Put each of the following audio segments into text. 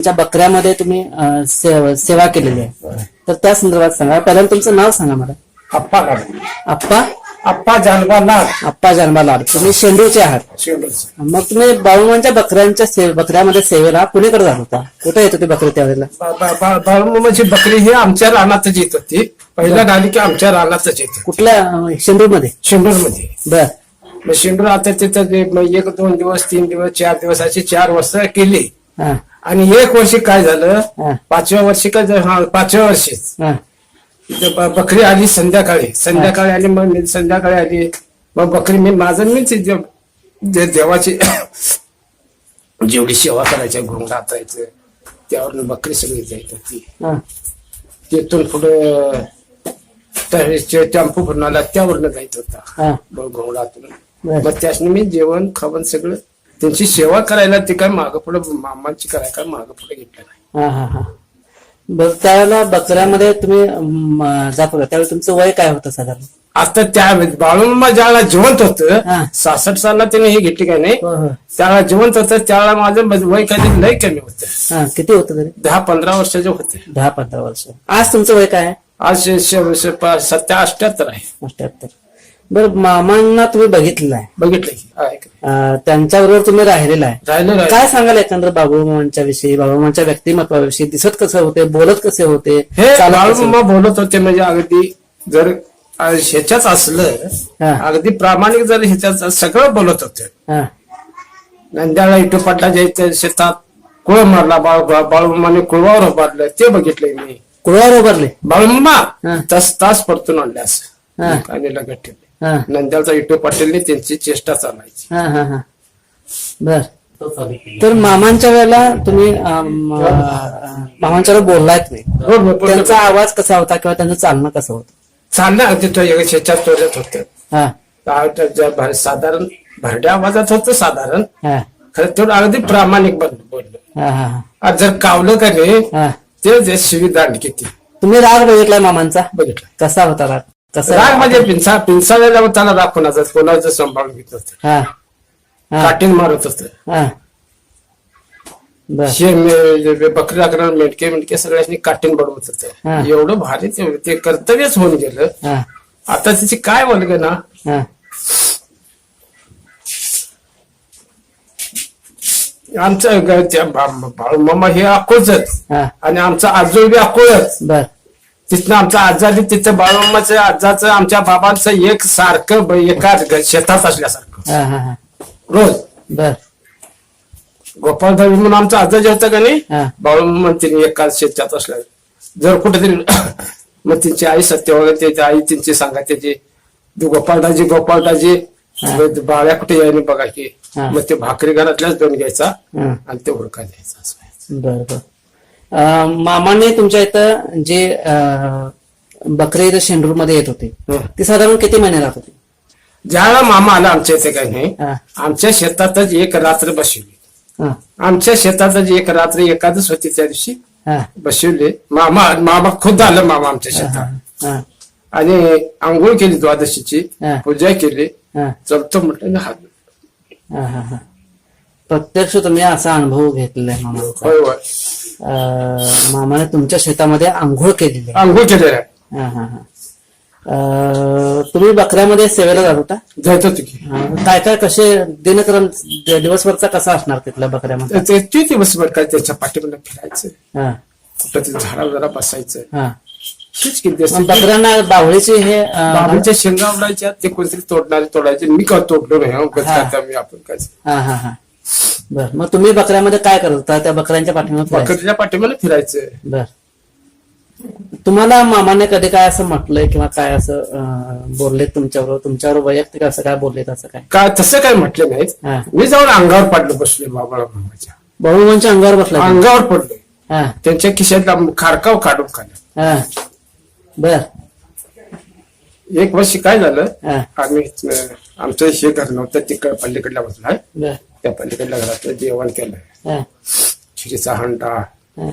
तुमच्या बकऱ्यामध्ये तुम्ही सेवा केलेली आहे, तर त्या संदर्भात सांगा. पहिल्यांदा तुमचं नाव सांगा मला. अप्पा लाड. आप्पा अप्पा जानबा लाड. आप्पा जानबा लाड. तुम्ही शेंडूरचे आहात. शेंडूरचे. मग तुम्ही बाळूमामांच्या बकऱ्यामध्ये सेवेला पुणेकडे जात होता. कुठे येत होती बकरी त्यावेळेला? बाळूमामाची बकरी ही आमच्या रानातच येत होती. पहिला गाडी की आमच्या रानातच येत होती. कुठल्या? शेंडूरमध्ये. शेंडूरमध्ये. बर. मग शेंडूर आता तिथं 1-2 दिवस 3 दिवस 4 दिवस अशी 4 वर्ष केली. हा आणि 1 वर्षी काय झालं, हा 5व्या वर्षी काय 5व्या वर्षीच हा बकरी आली. संध्याकाळी आली. मग संध्याकाळी आली. मग बकरी मीच देवाची जेवढी सेवा करायची घोंगडा आतायचं त्यावर बकरी सगळी जायत होती. हा तिथून पुढे टेम्पो भरून आला त्यावरनं जायत होता हा घोंगडातून. बर. मग त्यासनी मी जेवण खावण सगळं त्यांची सेवा करायला ते काय मागं पुढे मामांची करायला काय मागं पुढे घेतलं नाही. हा हा हा बर. त्यावेळेला बकऱ्यामध्ये तुम्ही जात होता त्यावेळेला तुमचं वय काय होतं साधारण? आता त्या बाळूमामा ज्यावेळेला जिवंत होतं, हा. 66 साला त्याने हे घेतली काय नाही, हो, हो. त्यावेळेला जिवंत होतं. त्यावेळेला माझं वय कधी लय कमी होतं. हा किती होतं तरी? 10-15 वर्षाचे होते. 10-15 वर्ष. आज तुमचं वय काय आहे? आज 78 आहे. 78. बरं. मामांना तुम्ही बघितलेलं आहे, बघितलं की आहे का? त्यांच्याबरोबर तुम्ही राहिलेला आहे. राहिलं काय सांगाल एकंदर बाळूमामांच्या विषयी, बाळूमामांच्या व्यक्तिमत्वाविषयी? दिसत कसं होते, बोलत कसे होते, हे चालत कसं बाळूमामा बोलत होते म्हणजे अगदी जर ह्याच्याच असलं, हा. अगदी प्रामाणिक जर ह्याच्यात सगळं बोलत होते. हा नंद्याला इटोपाटला जायचं शेतात कुळ मारला बाळूमामाने कुळवावर उभारलं ते बघितलंय मी. कुळावर उभारले. बाळूमामा हा. तास परतून आणले असं हा. आणि लगत ठेवले. हा नंद्याचा इटो पाटीलने त्यांची चेष्टा चालायची. हा हा हा बर. तर मामांच्या वेळेला तुम्ही मामांच्या वेळेला बोललायत नाही, हो, त्यांचा आवाज कसा होता किंवा त्यांचं चालणं कसं होतं? चाललं तिथं शेतात तोडत होतं. हा साधारण भरड्या आवाजात होतं साधारण. हा खरं तेवढं अगदी प्रामाणिक बोललं. हा हा आज जर कावलं का नाही हा ते शिवी दांड किती तुम्ही राग बघितलाय मामांचा? बघितलं. कसा होता राग? कसा? राग म्हणजे पिंसाळ्याला त्याला राग कोणाचं सांभाळून घेत होतं. हा हा काटीन मारत होतं. हा बर. बकरी लागणार मेंढके सगळ्यांनी काटीन बडवत हा. होतं. एवढं भारी ते कर्तव्यच होऊन गेलं. हा आता त्याची काय बोलग ना. हा आमचं बाळूमामा हे अकोळच हा आणि आमचं आजोळ बी अकोळच. बर. तिथनं आमचा आजारी तिथं बाळूमामाचं आजाचं आमच्या बाबांचं एक सारखं एका शेतात असल्यासारखं हा हा हा रोज. बर. गोपाळदावी म्हणून आमचा आजाजी होता का नाही, हा बाळूमामा तिने एका शेतात असल्या जर कुठेतरी मग त्यांची आई सत्य वगैरे त्याची आई त्यांची सांगा त्याची गोपाळदाजी बाळ्या कुठे यायला बघा की. हा. मग ते भाकरी घरातल्याच दोन घ्यायचा हा आणि ते हुडका द्यायचा असं व्हायचं. बर बर. मामाने तुमच्या इथं जे बकरी इथं शेंडूरमध्ये येत होते हं. ती साधारण किती महिने राहत होती? ज्यावेळेला मामा आला आमच्या इथे काही नाही, हा आमच्या शेतातच एक रात्र बसवली. हा आमच्या शेतातच एक रात्र एकादश होती त्या दिवशी हा बसवले. मामा खुद आलं मामा आमच्या शेतात हा आणि आंघोळ केली द्वादशीची, हा. पूजा केली. हा चलतो म्हटलं हात. हा हा हा. प्रत्यक्ष तुम्ही असा अनुभव घेतलेला आहे मामाचा. होय होय मामाने तुमच्या शेतामध्ये आंघोळ केलेली आहे. आंघोळ केलेला आहे. हा हा हा. तुम्ही बकऱ्यामध्ये सेवेला जात होता? जायचं होतं की काय काय कसे दिनक्रम दिवसभरचा कसा असणार तिथल्या बकऱ्यामध्ये? ते दिवसभर काय त्याच्या पाठीमध्ये फिरायचं, हा कुठं ते झाडाला जरा बसायचं. हा. तेच किती मग बकऱ्यांना बावळीचे हे बाबूच्या शेंगा आवडायच्या ते कोणतरी तोडायचे. मी का तोडलो नाही मी आपण काय. हा हा हा. बर. मग तुम्ही बकऱ्यामध्ये काय करत होता? त्या बकऱ्यांच्या पाठीमध्ये बकरीच्या पाठीमध्ये फिरायचं. बर. तुम्हाला मामाने कधी काय असं म्हटलंय किंवा काय असं बोलले तुमच्यावर वैयक्तिक असं काय बोललेत असं काय? तसं काय म्हटलं नाहीत. हा. मी जाऊन अंगावर पडलो बसलो बाबाच्या बाळूमामांच्या अंगावर बसला? अंगावर पडलो. हा त्यांच्या खिशातला खारकाव काढून खाल्ला. हा. बर. 1 वर्ष काय झालं, हा आम्ही आमचं हे घर नव्हतं तिकडं पल्लीकडल्या बसलाय. बर. त्या पल्लीकडल्या घरातलं जेवण केलं. हा खिरीचा हंडा हा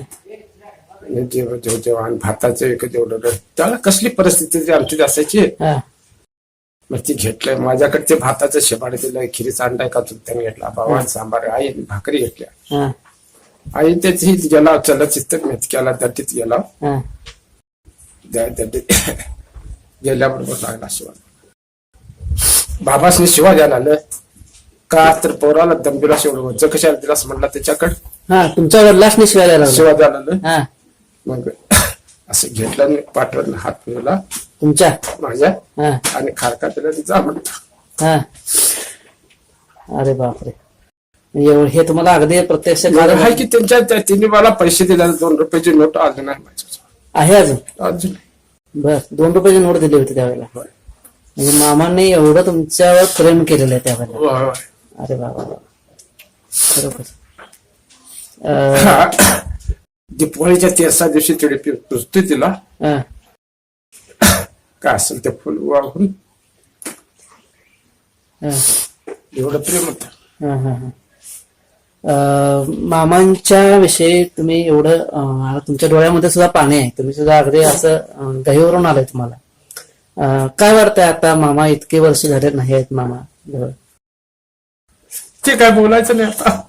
जेवण भाताचं एक जेवढं त्याला कसली परिस्थिती आमची असायची. हा मग ती घेतलंय माझ्याकडे ते भाताचं शेपाड दिलं, खिरीचा अंडा एका चुलत्याने घेतला, बाबा सांबार आई भाकरी घेतल्या. हा आई त्याची गेला चलचित्र मेतक्याला दड्डीत गेला. हा दड्डीत गेल्याबरोबर लागला शिवा. बाबासनी शिवा द्यायला आलं का तर पोराला दंबीला शिवलं कशाला दिलास म्हणला त्याच्याकडे. हा तुमच्या वडिलांनी शिवाय द्यायला लागले. शिवा द्यायला आलं. हा मग असं घेतलं आणि पाठवलं हात फिरला तुमच्या. माझ्या हा आणि खारका दिला जा म्हणता. हा अरे बापरे. हे तुम्हाला अगदी प्रत्यक्ष आहे की त्यांच्या तिने मला पैसे दिले 2 रुपयाची नोट आली नाही माझ्या आहे अजून. अजून. बर 2 रुपयाची नोट दिली होती त्यावेळेला. होय. म्हणजे मामाने एवढं तुमच्यावर प्रेम केलेलं आहे त्यावेळेला. होय, होय. अरे बाबा बरोबर. दिपवाळीच्या 3 दिवशी तिथे पुजते तिला हा काय असेल ते फुल वाहून हा एवढं प्रेम होतं. हा हा हा. मामांच्या विषयी तुम्ही एवढं तुमच्या डोळ्यामध्ये सुद्धा पाणी आहे. तुम्ही सुद्धा अगदी असं गहीवरून आलंय तुम्हाला. काय वाटतंय आता मामा इतके वर्ष झाले नाही आहेत मामा जवळ. ते काय बोलायचं नाही आता.